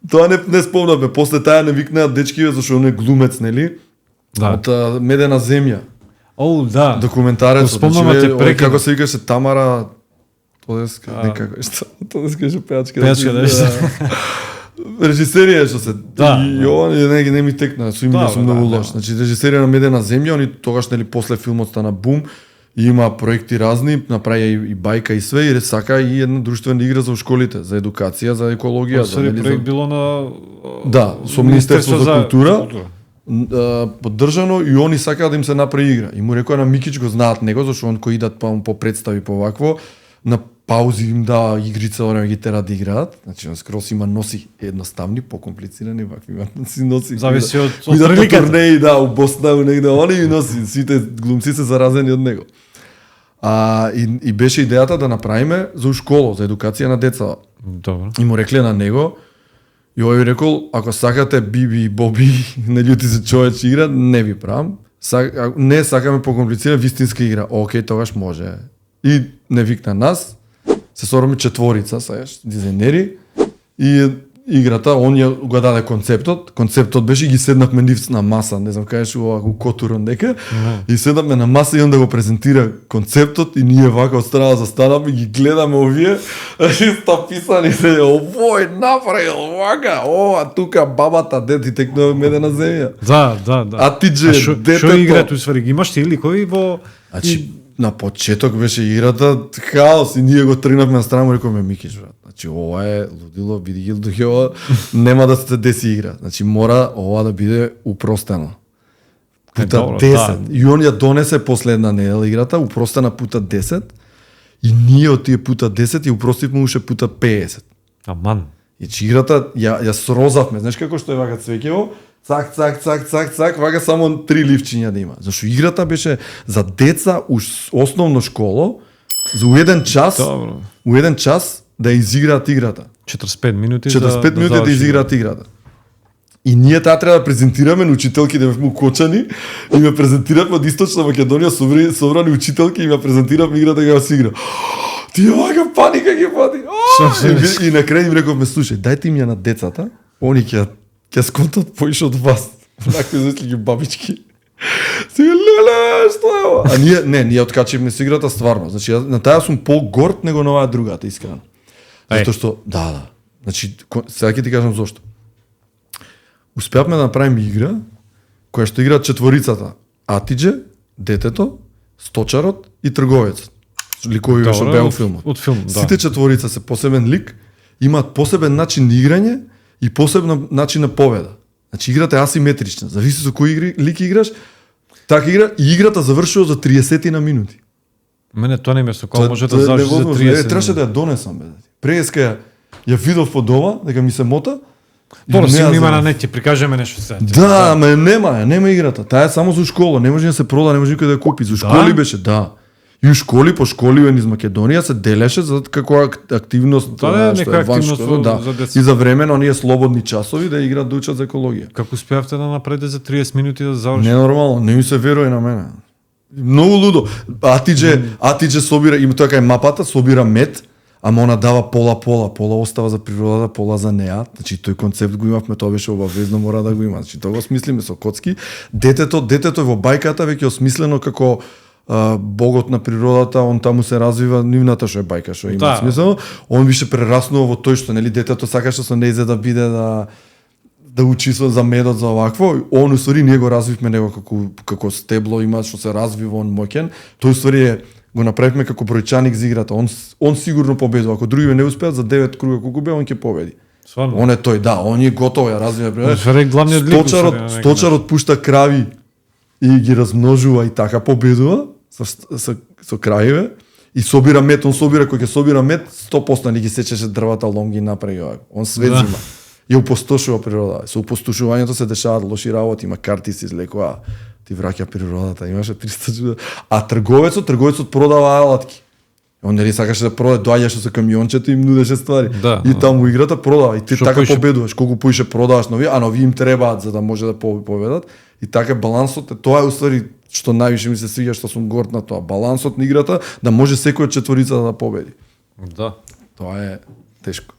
Тоа не спомнавме, после таа не викнаат дечкиве зашто он е глумец, нели? Да. Од Медена земја. Оу, да. Документарец, Спомнувате како се викаше Тамара Тодеска, некако што Тодеска е пеачка. Пеачка, да. Режисерија што се и он не ми текна, со името сум многу лош. Значи режисерија на Медена земја, они тогаш нели после филмот стана бум. И има проекти разни, направи и бајка и све, и сака и една друштвена игра за школите, за едукација, за екологија. За проект било на... Да, со Министерство за култура. Поддржано и они сакаат да им се направи игра. И му рекоа на Микич, го знаат него, зашто он кој идат по представи по вакво, на паузи им да игрица, оне ги тера да играат. Значи, он скрос има носи едноставни, покомплицирани, вакви си носи. Зависи од приликата. Турнеи, да, у Босна, у негде, они и носи, сите глумци се заразени од него. И беше идејата да направиме за школа, за едукација на деца. Добро. И му рекле на него, и овој рекол, ако сакате Биби и Боби, не љути се човечи игра, не ви правам. Не сакаме покомплицирана вистинска игра. Океј, тогаш може. И не викна нас, се собраме четворица, дизајнери, и играта, он ја го даде концептот беше и ги седнавме нив на маса, не знам кажеш у Котурон дека, и седнавме на маса и он да го презентира концептот и ние вака од страна застанавме и ги гледаме овие, исто писани се, овој направил вака, ова тука бабата дед и текнува Медена земја. Да. А ти дже, детето... Шо играта усвари, ги имаш ти ликови во... Значи, на почеток беше играта хаос и ние го тргнавме на страна, му рековме Микиш, брат. Значи ова е лудило, биди ги лудило, нема да се деси игра. Значи мора ова да биде упростено. Пута 10. И он ја донесе последна недела играта, упростена пута 10. И ние од тие пута 10 ја упростивме уште пута 50. Аман. И че играта ја срозавме, знаеш како што е вака цвеќево? Цак, вака само 3 ливчиња да има. Зашто играта беше за деца уж основно школо, за у еден час да изиграат играта. 45 минути 45 минути да изиграат играта. И ние таа треба да презентираме на учителките во Кочани и ме презентиравме од Источна Македонија собрани учителки и ме презентиравме играта како се игра. Тие вака паника ги пати. И на крај им рековме, слушај, дајте им ја на децата, они ќе сконтат поише од вас. Вакви зашли ги бабички. Си леле, што е ова? А ние откачивме се играта стварно. Значи на таа сум по-горд него на оваа другата, искрено. Затоа што да. Значи сега ќе ти кажам зошто. Успеавме да направиме игра која што играат четворицата. Атидже, детето, сточарот и трговецот. Ликови што беа од филмот. Од филм, да. Сите четворица се посебен лик, имаат посебен начин на играње и посебен начин на победа. Значи играта е асиметрична, зависи со кој лик играш, така игра и играта завршува за 30 на минути. Мене тоа не ме сокол, може да заврши за 30. Требаше да ја донесам бе. Преска ја видов од ова, дека ми се мота. Добро, си има на нет, ќе прикажеме нешто сега. Да, ме нема играта. Таа е само за школа, не може да се прода, не може никој да ја купи. За школи беше, да. И у школи по школи низ Македонија се делеше за како активност, тоа е нека активност за деца. И за време на оние слободни часови да играат, да учат за екологија. Како успеавте да направите за 30 минути да завршите? Ненормално, не ми се верува на мене. Многу лудо. Атидже собира, има тоа кај мапата, собира мед, ама она дава пола остава за природата, пола за неа. Значи тој концепт го имавме, тоа беше обавезно, мора да го има. Значи тоа го смислиме со коцки. Детето во бајката веќе осмислено како богот на природата, он таму се развива нивната што е бајка, што има смисла. Он беше прераснува во тој што нели детето сакаше со нејзе да биде да учи за медот за овакво. Он уствари ние го развивме него како стебло има што се развива, он моќен. Тој уствари го направивме како бројчаник за играта. Он сигурно победува. Ако другиве не успеат за 9 круга колку бе, он ќе победи. Сварно. Он е тој, да, он е готов, ја развива. Сточарот пушта крави и ги размножува и така победува со крајеве и собира мед, он собира кој ќе собира мед 100% не ги сечеше дрвата, лом ги направи ова. Он све зима. И опустошува природа. Со опустошувањето се дешаваат лоши работи, има карти се излекува, ти враќа природата, имаше 300. А трговецот продава алатки. Он нели сакаше да продаде, доаѓаше со камиончето и им нудеше ствари. Да, и таму играта продава и ти шо така победуваш, колку поише продаваш нови, а нови им требаат за да може да победат. И така балансот е, тоа е уствари што највише ми се свиѓа, што сум горд на тоа. Балансот на играта да може секој од четворицата да победи. Да. Тоа е тешко.